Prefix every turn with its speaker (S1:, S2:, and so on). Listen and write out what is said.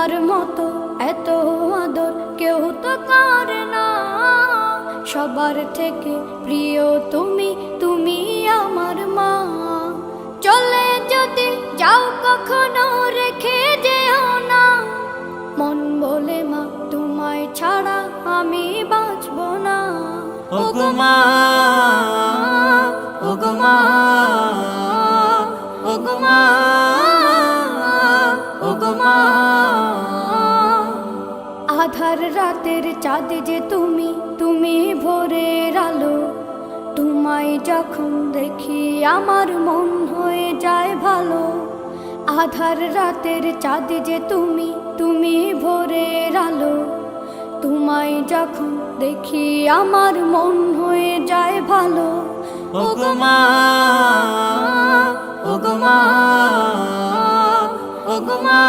S1: তোমার মতো এত আদর কেউ তো করে না। সবার থেকে প্রিয় তুমি, তুমি আমার মা। চলে যদি যাও কখনো রেখে যেও না, মন বলে মা তোমায় ছাড়া আমি বাঁচব না।
S2: ওগো মা, ওগো মা, ওগো মা, ওগো মা।
S1: আধার রাতের চাঁদ যে তুমি, তুমি ভোরের আলো। তোমায় যখন দেখি আমার মন হয়ে যায় ভালো। আধার রাতের চাঁদ যে তুমি, তুমি ভোরের আলো। তোমায় যখন দেখি আমার মন হয়ে যায় ভালো।
S2: ওগো মা, ওগো মা, ওগো মা।